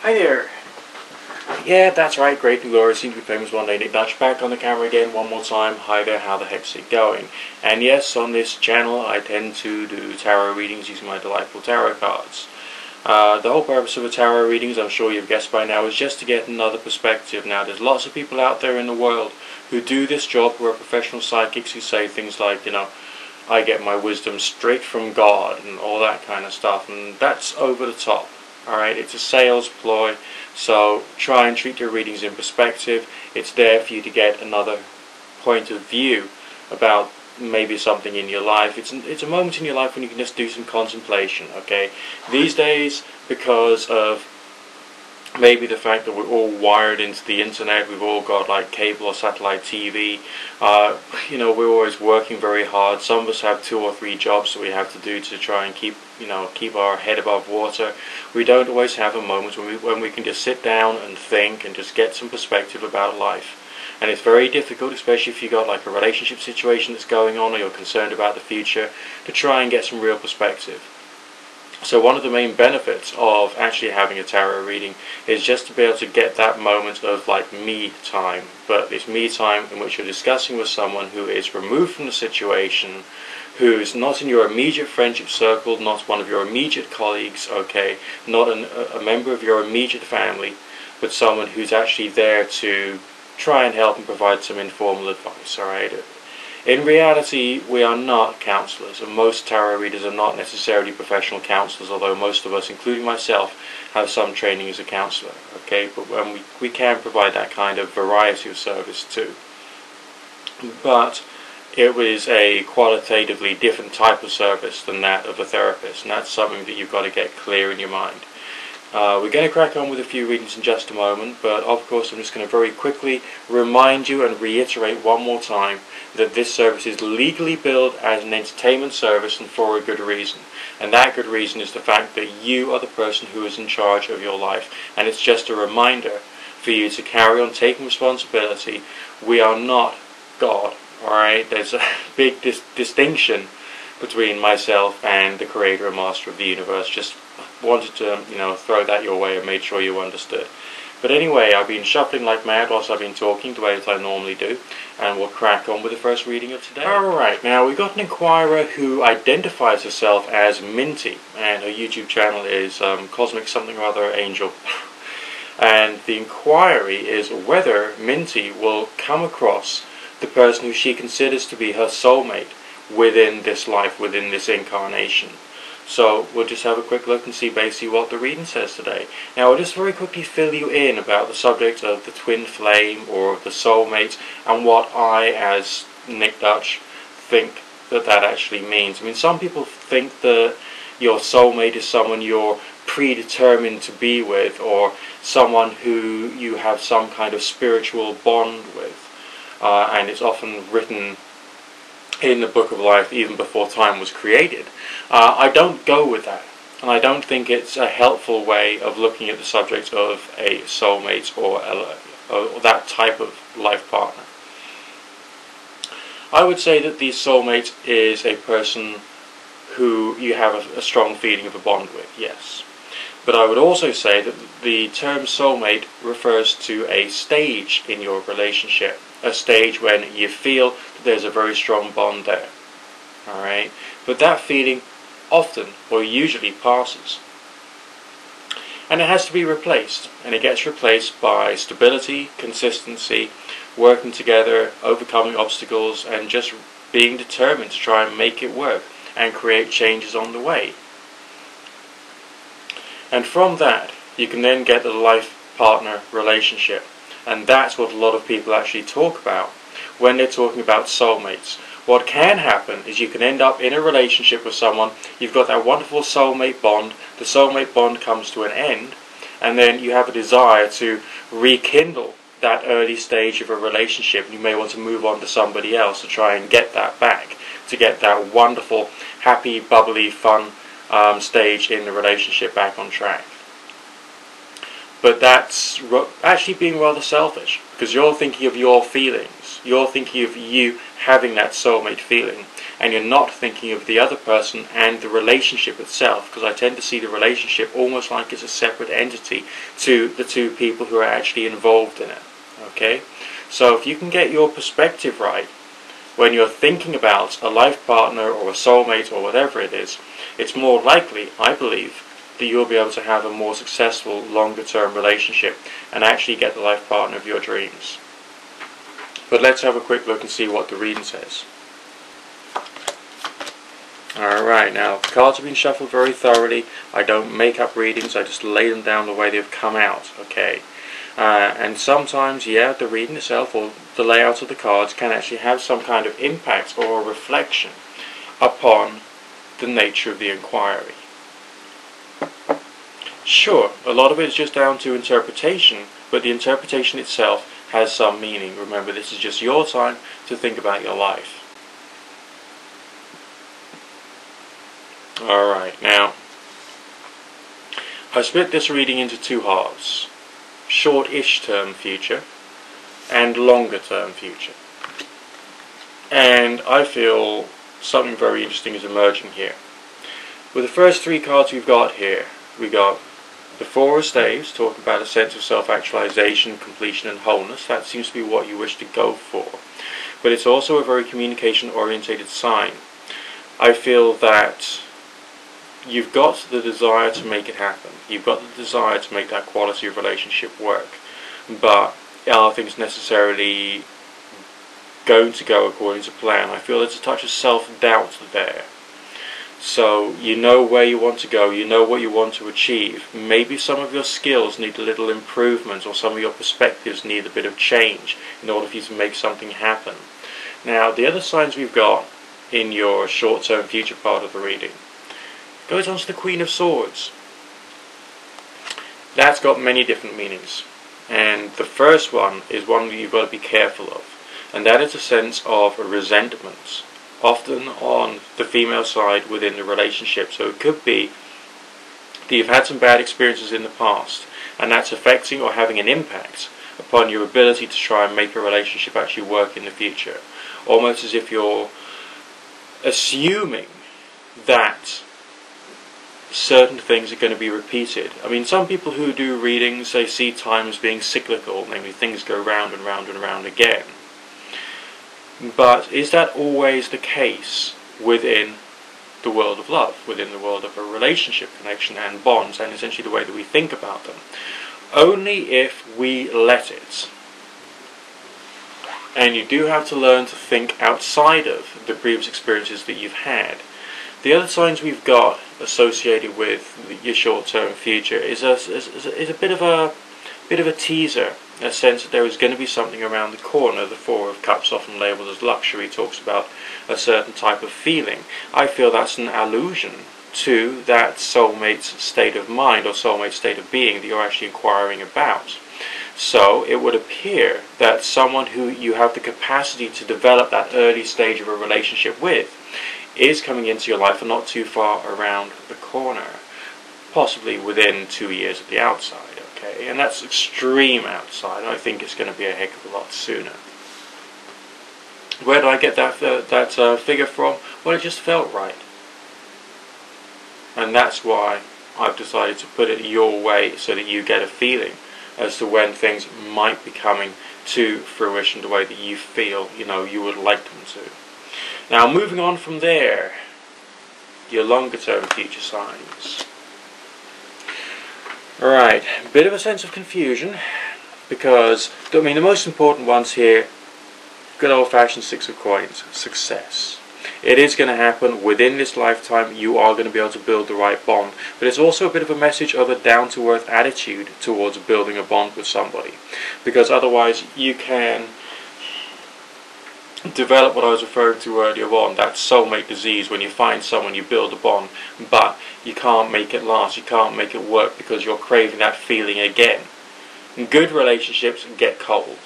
Hi there. Yeah, that's right, great and glorious, seem to be famous one day. Nick Dutch back on the camera again one more time. Hi there, how the heck's it going? And yes, on this channel I tend to do tarot readings using my delightful tarot cards. The whole purpose of a tarot reading, as I'm sure you've guessed by now, is just to get another perspective. Now, there's lots of people out there in the world who do this job, who are professional psychics, who say things like, I get my wisdom straight from God and all that kind of stuff, and that's over the top. Alright, it's a sales ploy, so try and treat your readings in perspective. It's there for you to get another point of view about maybe something in your life. It's a moment in your life when you can just do some contemplation, okay? These days, because of maybe the fact that we're all wired into the internet, we've all got like cable or satellite TV, we're always working very hard. Some of us have 2 or 3 jobs that we have to do to try and keep our head above water. We don't always have a moment when we can just sit down and think and just get some perspective about life. And it's very difficult, especially if you've got like a relationship situation that's going on or you're concerned about the future, to try and get some real perspective. So one of the main benefits of actually having a tarot reading is just to be able to get that moment of like me time. But it's me time in which you're discussing with someone who is removed from the situation, who's not in your immediate friendship circle, not one of your immediate colleagues, okay, not a member of your immediate family, but someone who's actually there to try and help and provide some informal advice, alright? In reality, we are not counselors, and most tarot readers are not necessarily professional counselors, although most of us, including myself, have some training as a counselor, okay? But we can provide that kind of variety of service too. But it was a qualitatively different type of service than that of a therapist, and that's something that you've got to get clear in your mind. We're going to crack on with a few readings in just a moment, but of course I'm just going to very quickly remind you and reiterate one more time that this service is legally billed as an entertainment service and for a good reason. And that good reason is the fact that you are the person who is in charge of your life, and it's just a reminder for you to carry on taking responsibility. We are not God, alright? There's a big distinction between myself and the creator and master of the universe. Just wanted to throw that your way and made sure you understood. But anyway, I've been shuffling like mad whilst I've been talking the way that I normally do, and we'll crack on with the first reading of today. Alright, now we've got an inquirer who identifies herself as Minty, and her YouTube channel is Cosmic Something or Other Angel. And the inquiry is whether Minty will come across the person who she considers to be her soulmate within this life, within this incarnation. So we'll just have a quick look and see basically what the reading says today. Now I'll just very quickly fill you in about the subject of the twin flame or the soulmate and what I, as Nick Dutch, think that actually means. I mean, some people think that your soulmate is someone you're predetermined to be with, or someone who you have some kind of spiritual bond with. And it's often written in the Book of Life even before time was created. I don't go with that, and I don't think it's a helpful way of looking at the subject of a soulmate or that type of life partner. I would say that the soulmate is a person who you have a strong feeling of a bond with, yes. But I would also say that the term soulmate refers to a stage in your relationship, a stage when you feel that there's a very strong bond there. Alright? But that feeling often or usually passes. And it has to be replaced. And it gets replaced by stability, consistency, working together, overcoming obstacles, and just being determined to try and make it work and create changes on the way. And from that, you can then get the life partner relationship. And that's what a lot of people actually talk about when they're talking about soulmates. What can happen is you can end up in a relationship with someone, you've got that wonderful soulmate bond, the soulmate bond comes to an end, and then you have a desire to rekindle that early stage of a relationship, and you may want to move on to somebody else to try and get that back, to get that wonderful, happy, bubbly, fun stage in the relationship back on track. But that's actually being rather selfish, because you're thinking of your feelings. You're thinking of you having that soulmate feeling, and you're not thinking of the other person and the relationship itself, because I tend to see the relationship almost like it's a separate entity to the two people who are actually involved in it. Okay? So if you can get your perspective right when you're thinking about a life partner or a soulmate or whatever it is, it's more likely, I believe, that you'll be able to have a more successful, longer-term relationship and actually get the life partner of your dreams. But let's have a quick look and see what the reading says. Alright, now, the cards have been shuffled very thoroughly. I don't make up readings, I just lay them down the way they've come out, okay? And sometimes, yeah, the reading itself or the layout of the cards can actually have some kind of impact or reflection upon the nature of the inquiry. Sure, a lot of it is just down to interpretation, but the interpretation itself has some meaning. Remember, this is just your time to think about your life. Alright, now, I split this reading into two halves. Short-ish term future and longer term future. And I feel something very interesting is emerging here. With the first three cards we've got here, we got the Four of Staves, talking about a sense of self-actualization, completion and wholeness. That seems to be what you wish to go for. But it's also a very communication-orientated sign. I feel that you've got the desire to make it happen. You've got the desire to make that quality of relationship work. But are things necessarily going to go according to plan? I feel there's a touch of self-doubt there. So you know where you want to go, you know what you want to achieve. Maybe some of your skills need a little improvement, or some of your perspectives need a bit of change in order for you to make something happen. Now, the other signs we've got in your short-term future part of the reading goes on to the Queen of Swords. That's got many different meanings. And the first one is one that you've got to be careful of. And that is a sense of resentment, often on the female side within the relationship. So it could be that you've had some bad experiences in the past, and that's affecting or having an impact upon your ability to try and make a relationship actually work in the future. Almost as if you're assuming that certain things are going to be repeated. I mean, some people who do readings, they see time as being cyclical, namely things go round and round and round again. But is that always the case within the world of love, within the world of a relationship, connection and bonds, and essentially the way that we think about them? Only if we let it. And you do have to learn to think outside of the previous experiences that you've had. The other signs we've got associated with your short-term future is a bit of a teaser, a sense that there is going to be something around the corner. The Four of Cups, often labelled as luxury, talks about a certain type of feeling. I feel that's an allusion to that soulmate's state of mind or soulmate state of being that you're actually inquiring about. So it would appear that someone who you have the capacity to develop that early stage of a relationship with is coming into your life and not too far around the corner, possibly within 2 years at the outside. Okay, and that's extreme outside. I think it's going to be a heck of a lot sooner. Where did I get that figure from? Well, it just felt right. And that's why I've decided to put it your way, so that you get a feeling as to when things might be coming to fruition the way that you feel, you would like them to. Now, moving on from there, your longer term future signs. Alright, a bit of a sense of confusion, because, the most important ones here, good old-fashioned Six of Coins, success. It is going to happen within this lifetime. You are going to be able to build the right bond, but it's also a bit of a message of a down-to-earth attitude towards building a bond with somebody, because otherwise you can develop what I was referring to earlier on, that soulmate disease, when you find someone, you build a bond, but you can't make it last, you can't make it work because you're craving that feeling again. Good relationships get cold.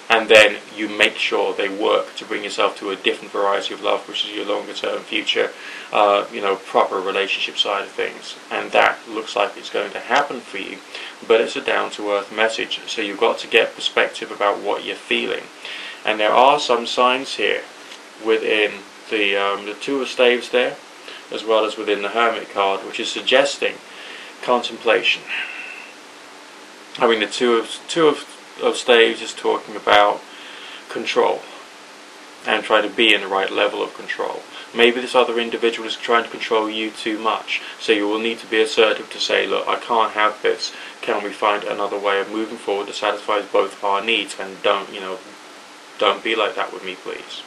and then you make sure they work to bring yourself to a different variety of love, which is your longer term future, proper relationship side of things. And that looks like it's going to happen for you, but it's a down to earth message, so you've got to get perspective about what you're feeling. And there are some signs here within the Two of Staves there, as well as within the Hermit card, which is suggesting contemplation. I mean, the Two of Staves is talking about control and trying to be in the right level of control. Maybe this other individual is trying to control you too much, so you will need to be assertive to say, look, I can't have this. Can we find another way of moving forward that satisfies both of our needs? And don't be like that with me, please.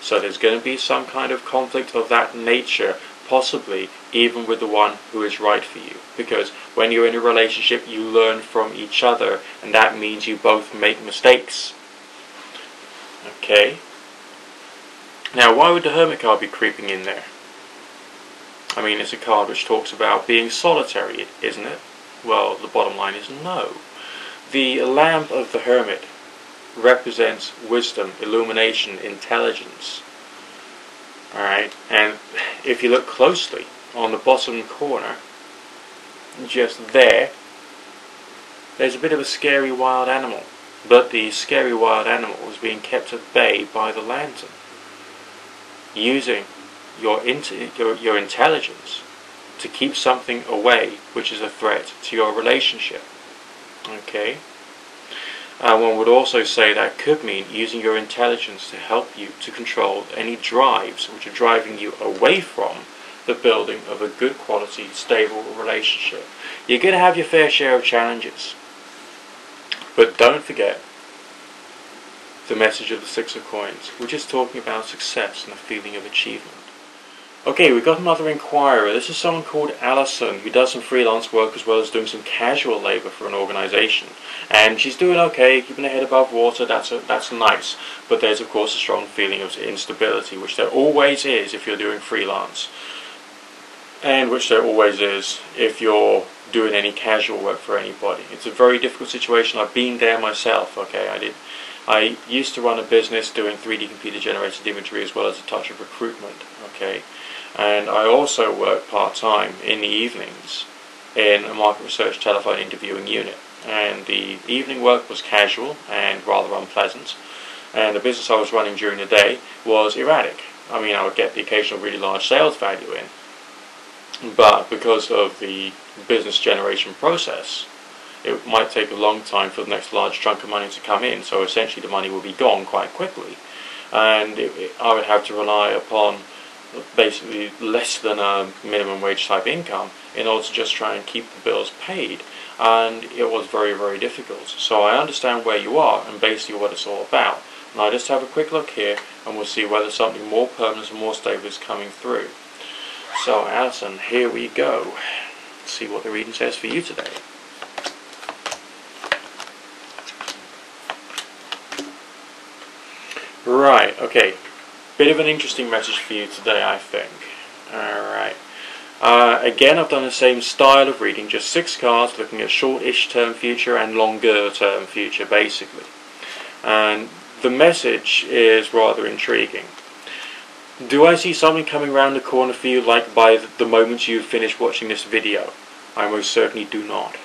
So there's going to be some kind of conflict of that nature, possibly even with the one who is right for you. Because when you're in a relationship, you learn from each other, and that means you both make mistakes. Okay? Now, why would the Hermit card be creeping in there? I mean, it's a card which talks about being solitary, isn't it? Well, the bottom line is no. The lamp of the Hermit represents wisdom, illumination, intelligence. Alright, and if you look closely on the bottom corner, just there's a bit of a scary wild animal, but the scary wild animal is being kept at bay by the lantern, using your intelligence to keep something away which is a threat to your relationship. Okay? One would also say that could mean using your intelligence to help you to control any drives which are driving you away from the building of a good quality, stable relationship. You're going to have your fair share of challenges, but don't forget the message of the Six of Coins, which is talking about success and a feeling of achievement. Okay, we've got another inquirer. This is someone called Alison, who does some freelance work as well as doing some casual labour for an organisation. And she's doing okay, keeping her head above water. That's nice. But there's of course a strong feeling of instability, which there always is if you're doing freelance, and which there always is if you're doing any casual work for anybody. It's a very difficult situation. I've been there myself. Okay, I used to run a business doing 3D computer generated imagery as well as a touch of recruitment. Okay. And I also work part-time in the evenings in a market research telephone interviewing unit. And the evening work was casual and rather unpleasant. And the business I was running during the day was erratic. I mean, I would get the occasional really large sales value in. But because of the business generation process, it might take a long time for the next large chunk of money to come in. So essentially the money will be gone quite quickly. And I would have to rely upon basically less than a minimum wage type income in order to just try and keep the bills paid, and it was very, very difficult. So I understand where you are and basically what it's all about. Now just have a quick look here and we'll see whether something more permanent and more stable is coming through. So Alison, here we go. Let's see what the reading says for you today. Right, okay. Bit of an interesting message for you today, I think. Alright. Again, I've done the same style of reading, just 6 cards looking at short-ish term future and longer term future, basically. And the message is rather intriguing. Do I see something coming around the corner for you, like by the moment you finish watching this video? I most certainly do not.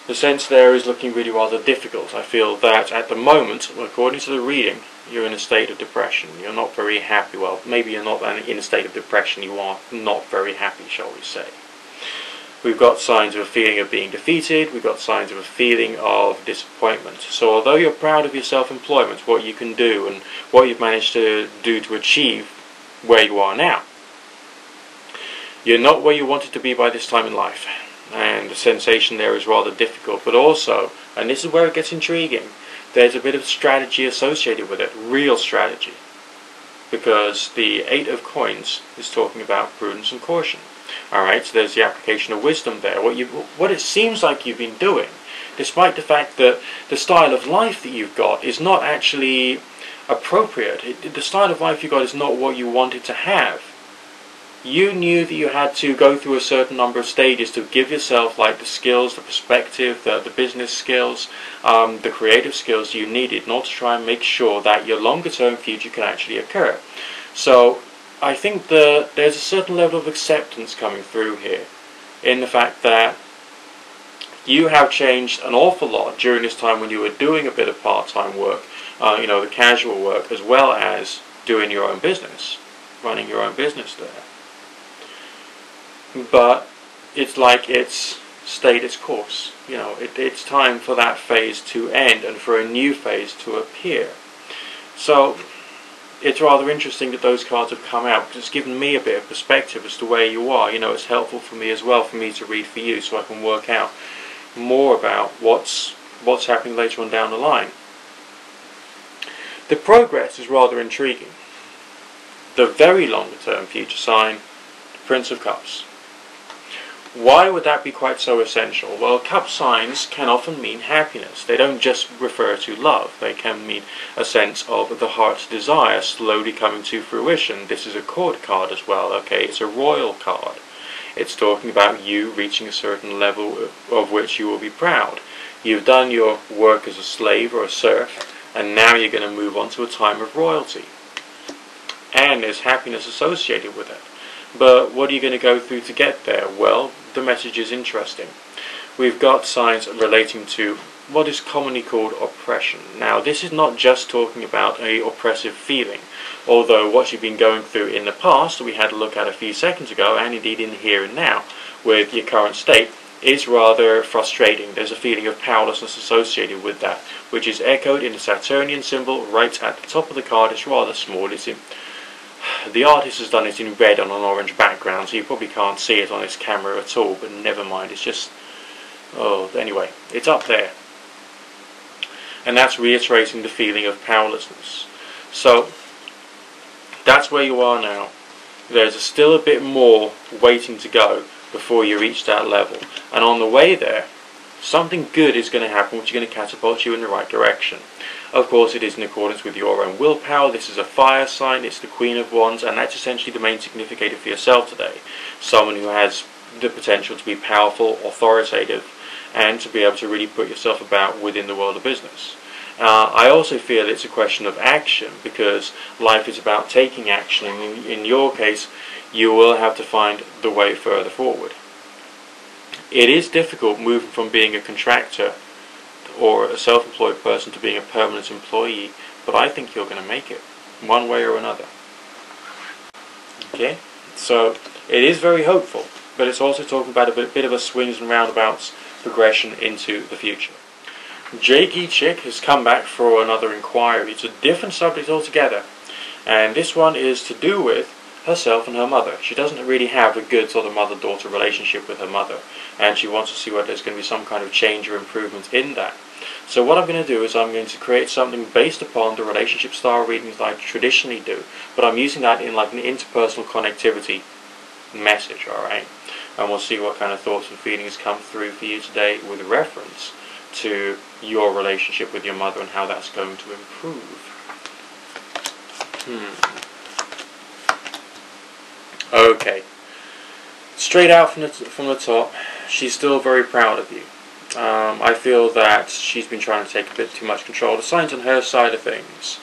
The sense there is looking really rather difficult. I feel that at the moment, according to the reading, you're in a state of depression. You're not very happy. Well, maybe you're not in a state of depression. You are not very happy, shall we say. We've got signs of a feeling of being defeated. We've got signs of a feeling of disappointment. So although you're proud of your self-employment, what you can do and what you've managed to do to achieve where you are now, you're not where you wanted to be by this time in life. And the sensation there is rather difficult. But also, and this is where it gets intriguing, there's a bit of strategy associated with it, real strategy. Because the 8 of Coins is talking about prudence and caution. Alright, so there's the application of wisdom there. What it seems like you've been doing, despite the fact that the style of life that you've got is not actually appropriate. The style of life you've got is not what you wanted to have. you knew that you had to go through a certain number of stages to give yourself like the skills, the perspective, the business skills, the creative skills you needed in order to try and make sure that your longer term future can actually occur. So I think that there's a certain level of acceptance coming through here in the fact that you have changed an awful lot during this time when you were doing a bit of part-time work, the casual work, as well as doing your own business, running your own business there. But it's like it's stayed its course. It's time for that phase to end and for a new phase to appear. So it's rather interesting that those cards have come out, because it's given me a bit of perspective as to where you are. It's helpful for me as well, for me to read for you, so I can work out more about what's happening later on down the line. The progress is rather intriguing. The very longer term future sign, the Prince of Cups. Why would that be quite so essential? Well, cup signs can often mean happiness. They don't just refer to love. They can mean a sense of the heart's desire slowly coming to fruition. This is a court card as well, okay? It's a royal card. It's talking about you reaching a certain level of which you will be proud. You've done your work as a slave or a serf, and now you're going to move on to a time of royalty. And there's happiness associated with it. But what are you going to go through to get there? Well, the message is interesting. We've got signs relating to what is commonly called oppression. Now, this is not just talking about an oppressive feeling, although what you've been going through in the past, that we had a look at a few seconds ago, and indeed in here and now, with your current state, is rather frustrating. There's a feeling of powerlessness associated with that, which is echoed in the Saturnian symbol right at the top of the card. It's rather small. The artist has done it in red on an orange background, so you probably can't see it on this camera at all, but never mind, it's just... anyway, it's up there. And that's reiterating the feeling of powerlessness. So, that's where you are now. There's still a bit more waiting to go before you reach that level. And on the way there, something good is going to happen, which is going to catapult you in the right direction. Of course, it is in accordance with your own willpower. This is a fire sign, it's the Queen of Wands, and that's essentially the main significator for yourself today. Someone who has the potential to be powerful, authoritative, and to be able to really put yourself about within the world of business. I also feel it's a question of action, because life is about taking action, and in your case, you will have to find the way further forward. It is difficult moving from being a contractor or a self-employed person to being a permanent employee, but I think you're going to make it, one way or another. Okay, so it is very hopeful, but it's also talking about a bit of a swings and roundabouts progression into the future. Jakey Chick has come back for another inquiry. It's a different subject altogether, and this one is to do with herself and her mother. She doesn't really have a good sort of mother-daughter relationship with her mother, and she wants to see whether there's going to be some kind of change or improvement in that. So what I'm going to do is I'm going to create something based upon the relationship style readings that I traditionally do, but I'm using that in like an interpersonal connectivity message, alright? And we'll see what kind of thoughts and feelings come through for you today with reference to your relationship with your mother and how that's going to improve. Okay, straight out from the top, she's still very proud of you. I feel that she's been trying to take a bit too much control. The signs on her side of things,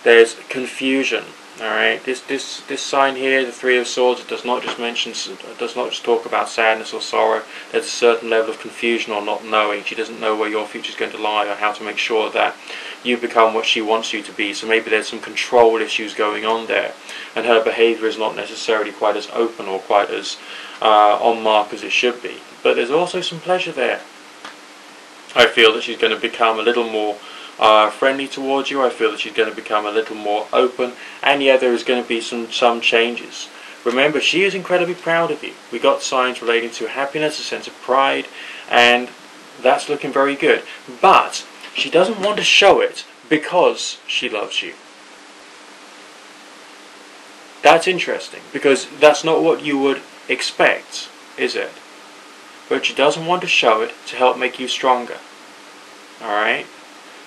there's confusion. All right, this sign here, the Three of Swords, it does not just talk about sadness or sorrow. There's a certain level of confusion or not knowing. She doesn't know where your future is going to lie or how to make sure that you become what she wants you to be. So maybe there's some control issues going on there, and her behavior is not necessarily quite as open or quite as on mark as it should be. But there's also some pleasure there. I feel that she's going to become a little more friendly towards you. I feel that she's going to become a little more open, and yeah, there is going to be some changes. Remember, she is incredibly proud of you. We got signs relating to happiness, a sense of pride, and that's looking very good. But she doesn't want to show it because she loves you. That's interesting, because that's not what you would expect, is it? But she doesn't want to show it to help make you stronger. Alright?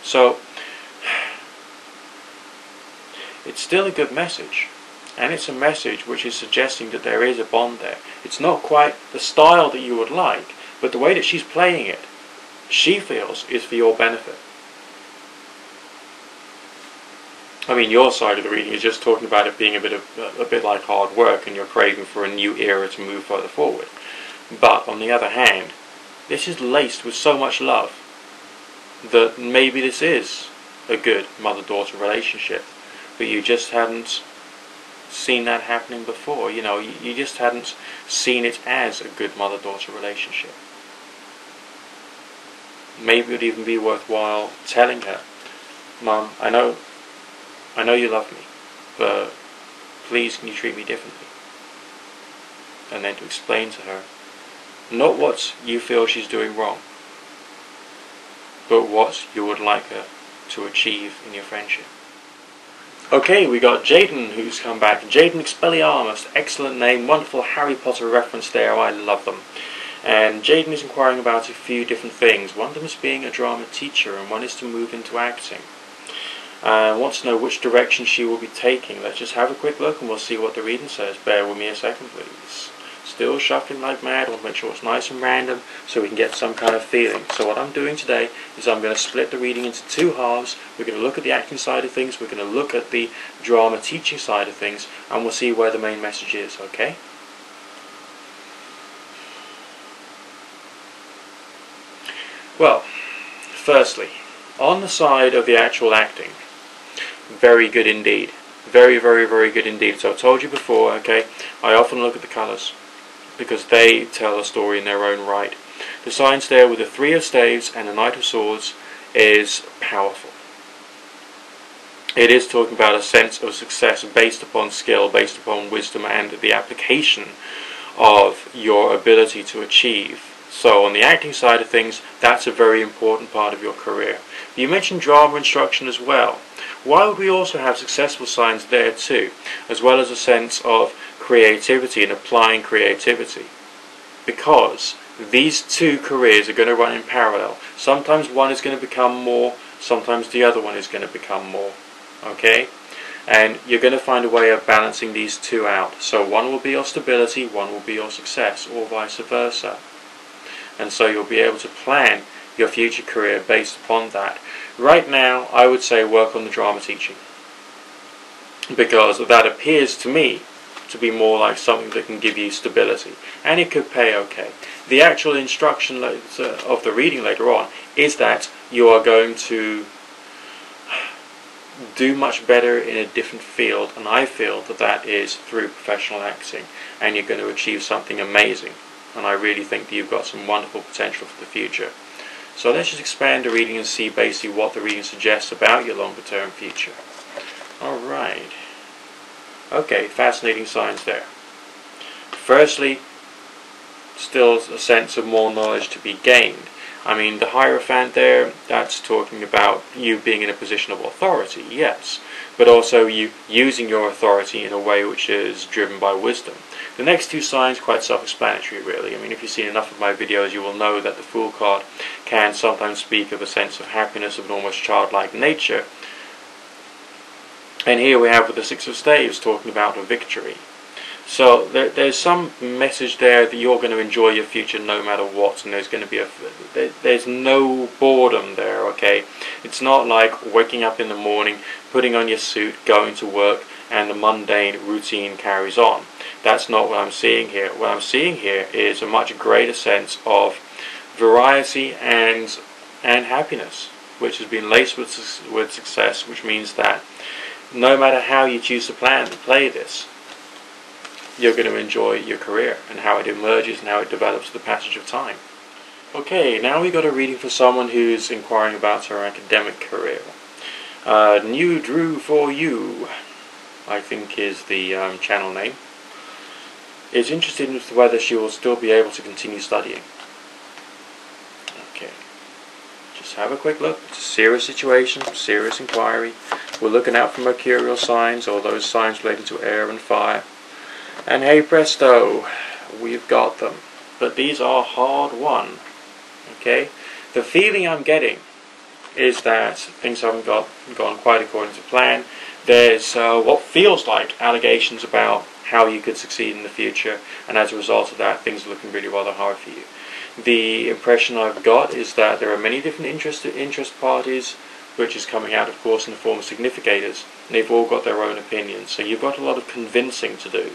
So, it's still a good message. and it's a message which is suggesting that there is a bond there. It's not quite the style that you would like, but the way that she's playing it, she feels is for your benefit. I mean, your side of the reading is just talking about it being a bit like hard work, and you're craving for a new era to move further forward. But on the other hand, this is laced with so much love that maybe this is a good mother-daughter relationship, but you just hadn't seen that happening before. You know, you just hadn't seen it as a good mother-daughter relationship. Maybe it would even be worthwhile telling her, Mum, I know you love me, but please can you treat me differently? And then to explain to her, not what you feel she's doing wrong, but what you would like her to achieve in your friendship. Okay, we got Jaden who's come back. Jaden Expelliarmus, excellent name, wonderful Harry Potter reference there, I love them. And Jaden is inquiring about a few different things. One of them is being a drama teacher, and one is to move into acting. Wants to know which direction she will be taking. Let's just have a quick look and we'll see what the reading says. Bear with me a second, please. Still shuffling like mad. I want to make sure it's nice and random so we can get some kind of feeling. So what I'm doing today is I'm going to split the reading into two halves. We're going to look at the acting side of things, we're going to look at the drama teaching side of things, and we'll see where the main message is, okay? Well, firstly, on the side of the actual acting, very good indeed. Very, very, very good indeed. So I've told you before, okay, I often look at the colours because they tell a story in their own right. The signs there with the Three of Staves and the Knight of Swords is powerful. It is talking about a sense of success based upon skill, based upon wisdom, and the application of your ability to achieve. So on the acting side of things, that's a very important part of your career. You mentioned drama instruction as well. Why would we also have successful signs there too, as well as a sense of creativity and applying creativity? Because these two careers are going to run in parallel. Sometimes one is going to become more, sometimes the other one is going to become more. Okay? And you're going to find a way of balancing these two out. So one will be your stability, one will be your success, or vice versa. And so you'll be able to plan your future career based upon that. Right now, I would say work on the drama teaching, because that appears to me to be more like something that can give you stability, and it could pay okay. The actual instruction of the reading later on is that you are going to do much better in a different field, and I feel that that is through professional acting, and you're going to achieve something amazing, and I really think that you've got some wonderful potential for the future. So let's just expand the reading and see basically what the reading suggests about your longer term future. Alright. Okay, fascinating signs there. Firstly, still a sense of more knowledge to be gained. I mean, the Hierophant there, that's talking about you being in a position of authority, yes, but also you using your authority in a way which is driven by wisdom. The next two signs quite self-explanatory, really. I mean, if you've seen enough of my videos, you will know that the Fool card can sometimes speak of a sense of happiness, of an almost childlike nature. And here we have with the Six of Staves talking about a victory. So there's some message there that you're going to enjoy your future no matter what, and there's going to be there's no boredom there, okay? It's not like waking up in the morning, putting on your suit, going to work, and the mundane routine carries on. That's not what I'm seeing here. What I'm seeing here is a much greater sense of variety and happiness, which has been laced with success, which means that no matter how you choose to play this, you're going to enjoy your career and how it emerges and how it develops with the passage of time. Okay, now we've got a reading for someone who's inquiring about her academic career. New Drew for You, I think is the channel name, is interested in whether she will still be able to continue studying. Okay, just have a quick look. It's a serious situation, serious inquiry. We're looking out for mercurial signs, or those signs related to air and fire. And hey presto, we've got them. But these are hard won. Okay? The feeling I'm getting is that things haven't gone quite according to plan. There's what feels like allegations about how you could succeed in the future, and as a result of that, things are looking really rather hard for you. The impression I've got is that there are many different interest parties, which is coming out, of course, in the form of significators. They've all got their own opinions, so you've got a lot of convincing to do.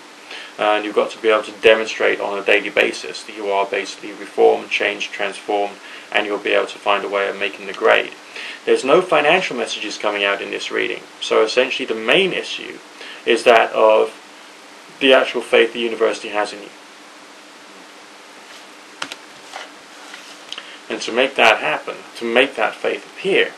And you've got to be able to demonstrate on a daily basis that you are basically reformed, changed, transformed, and you'll be able to find a way of making the grade. There's no financial messages coming out in this reading, so essentially the main issue is that of the actual faith the university has in you. And to make that happen, to make that faith appear,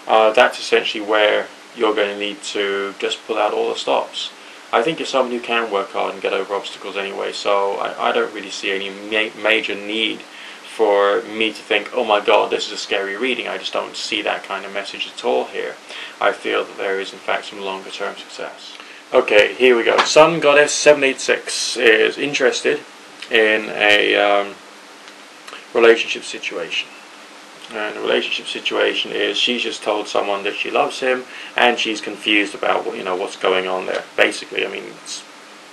that's essentially where you're going to need to just pull out all the stops. I think you're someone who can work hard and get over obstacles anyway, so I don't really see any major need for me to think, oh my god, this is a scary reading. I just don't see that kind of message at all here. I feel that there is in fact some longer term success. Okay, here we go. Sun Goddess 786 is interested in a relationship situation. And the relationship situation is she's just told someone that she loves him, and she's confused about what's going on there. Basically, I mean, it's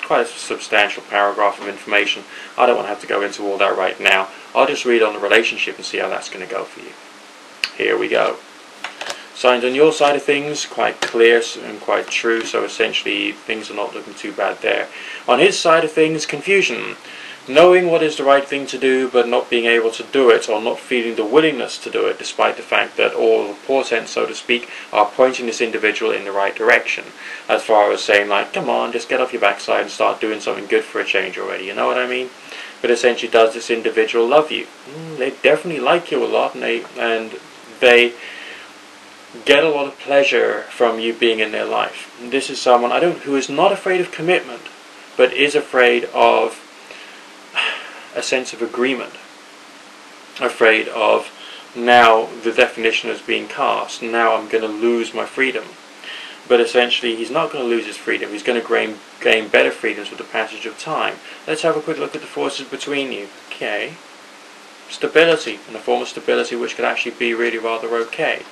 quite a substantial paragraph of information. I don't want to have to go into all that right now. I'll just read on the relationship and see how that's going to go for you. Here we go. Signs on your side of things, quite clear and quite true, so essentially things are not looking too bad there. On his side of things, confusion. Knowing what is the right thing to do, but not being able to do it, or not feeling the willingness to do it, despite the fact that all the portents, so to speak, are pointing this individual in the right direction. As far as saying, like, come on, just get off your backside and start doing something good for a change already, you know what I mean? But essentially, does this individual love you? They definitely like you a lot, and they get a lot of pleasure from you being in their life. And this is someone who is not afraid of commitment, but is afraid of a sense of agreement, afraid of now the definition has been cast, now I'm going to lose my freedom. But essentially he's not going to lose his freedom, he's going to gain better freedoms with the passage of time. Let's have a quick look at the forces between you. Okay, stability, and a form of stability which could actually be really rather okay.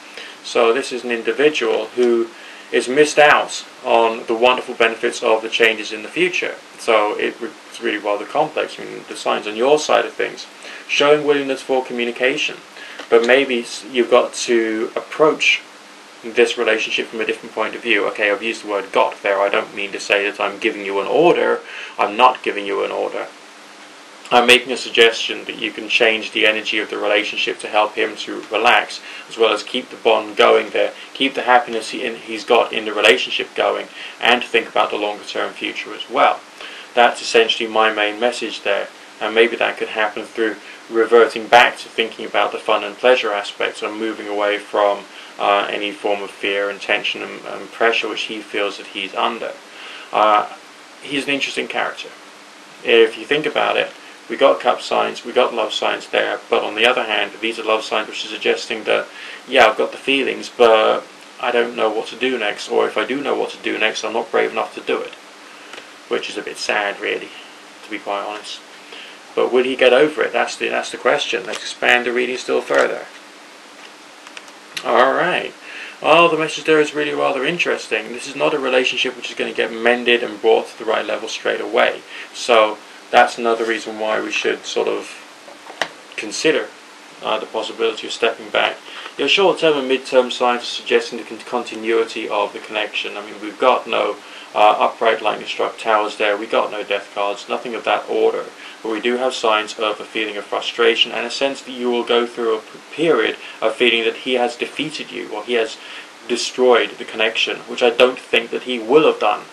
So this is an individual who is missed out on the wonderful benefits of the changes in the future. So it's really rather complex. I mean, the signs on your side of things, showing willingness for communication, but maybe you've got to approach this relationship from a different point of view. Okay, I've used the word got there. I don't mean to say that I'm giving you an order. I'm not giving you an order. I'm making a suggestion that you can change the energy of the relationship to help him to relax, as well as keep the bond going there, keep the happiness he's got in the relationship going, and to think about the longer term future as well. That's essentially my main message there, and maybe that could happen through reverting back to thinking about the fun and pleasure aspects, and moving away from any form of fear and tension and pressure which he feels that he's under. He's an interesting character. If you think about it, we got cup signs, we got love signs there, but on the other hand, these are love signs which are suggesting that, yeah, I've got the feelings, but I don't know what to do next, or if I do know what to do next, I'm not brave enough to do it. Which is a bit sad, really, to be quite honest. But will he get over it? That's the question. Let's expand the reading still further. Alright. Well, the message there is really rather interesting. This is not a relationship which is going to get mended and brought to the right level straight away. So that's another reason why we should sort of consider the possibility of stepping back. Your short-term and mid-term signs are suggesting the continuity of the connection. I mean, we've got no upright lightning-struck towers there, we got no death cards, nothing of that order. But we do have signs of a feeling of frustration and a sense that you will go through a period of feeling that he has defeated you, or he has destroyed the connection, which I don't think that he will have done.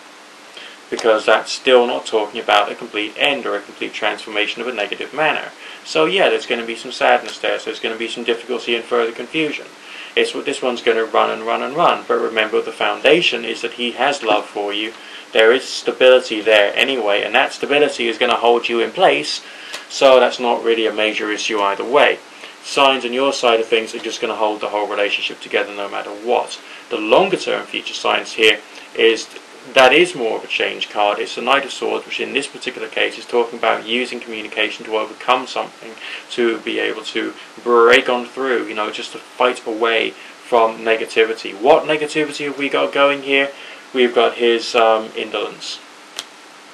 Because that's still not talking about a complete end or a complete transformation of a negative manner. So yeah, there's going to be some sadness there, so there's going to be some difficulty and further confusion. It's what this one's going to run and run and run, but remember the foundation is that he has love for you. There is stability there anyway, and that stability is going to hold you in place, so that's not really a major issue either way. Signs on your side of things are just going to hold the whole relationship together no matter what. The longer term future signs here is that is more of a change card. It's the Knight of Swords, which in this particular case is talking about using communication to overcome something, to be able to break on through, just to fight away from negativity. What negativity have we got going here? we've got his indolence,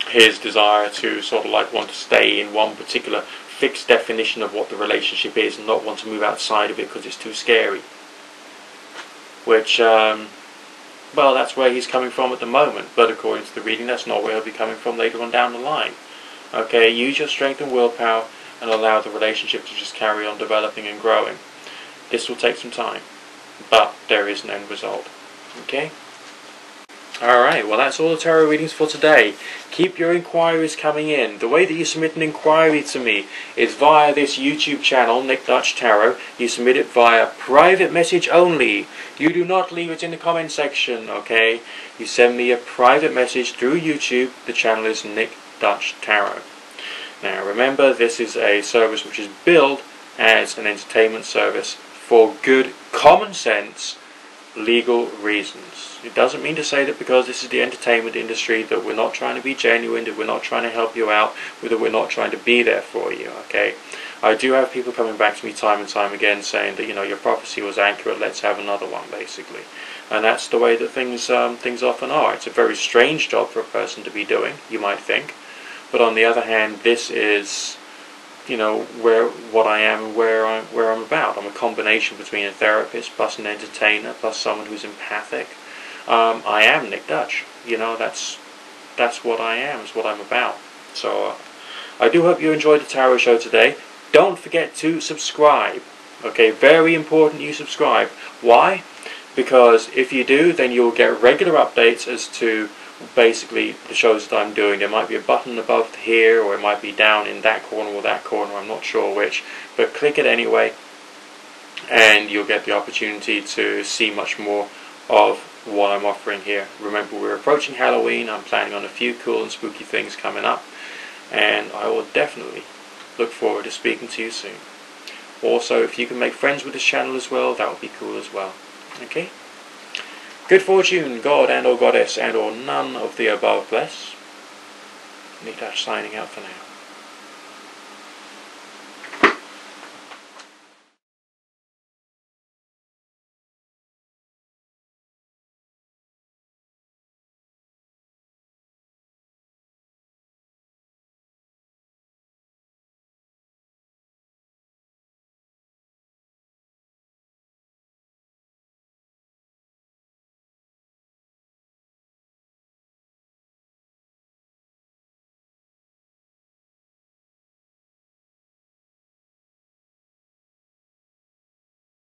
his desire to sort of like want to stay in one particular fixed definition of what the relationship is and not want to move outside of it because it's too scary. Which, well, that's where he's coming from at the moment, but according to the reading, that's not where he'll be coming from later on down the line. Okay, use your strength and willpower and allow the relationship to just carry on developing and growing. This will take some time, but there is an end result. Okay? Alright, well that's all the tarot readings for today. Keep your inquiries coming in. The way that you submit an inquiry to me is via this YouTube channel, Nick Dutch Tarot. You submit it via private message only. You do not leave it in the comment section, okay? You send me a private message through YouTube. The channel is Nick Dutch Tarot. Now remember, this is a service which is billed as an entertainment service for good common sense legal reasons. It doesn't mean to say that because this is the entertainment industry that we're not trying to be genuine, that we're not trying to help you out, that we're not trying to be there for you, okay? I do have people coming back to me time and time again saying that, you know, your prophecy was accurate, let's have another one, basically. And that's the way that things often are. It's a very strange job for a person to be doing, you might think. But on the other hand, this is, you know, what I am and where I'm about. I'm a combination between a therapist plus an entertainer plus someone who's empathic. I am Nick Dutch. You know, that's what I am. It's what I'm about. So I do hope you enjoyed the tarot show today. Don't forget to subscribe. Okay, very important you subscribe. Why? Because if you do, then you'll get regular updates as to basically the shows that I'm doing. There might be a button above here, or it might be down in that corner or that corner, I'm not sure which, but click it anyway and you'll get the opportunity to see much more of what I'm offering here. Remember, we're approaching Halloween. I'm planning on a few cool and spooky things coming up, and I will definitely look forward to speaking to you soon. Also, if you can make friends with this channel as well, that would be cool as well. Okay? Good fortune, God and or Goddess and or none of the above bless. Nick Dutch signing out for now.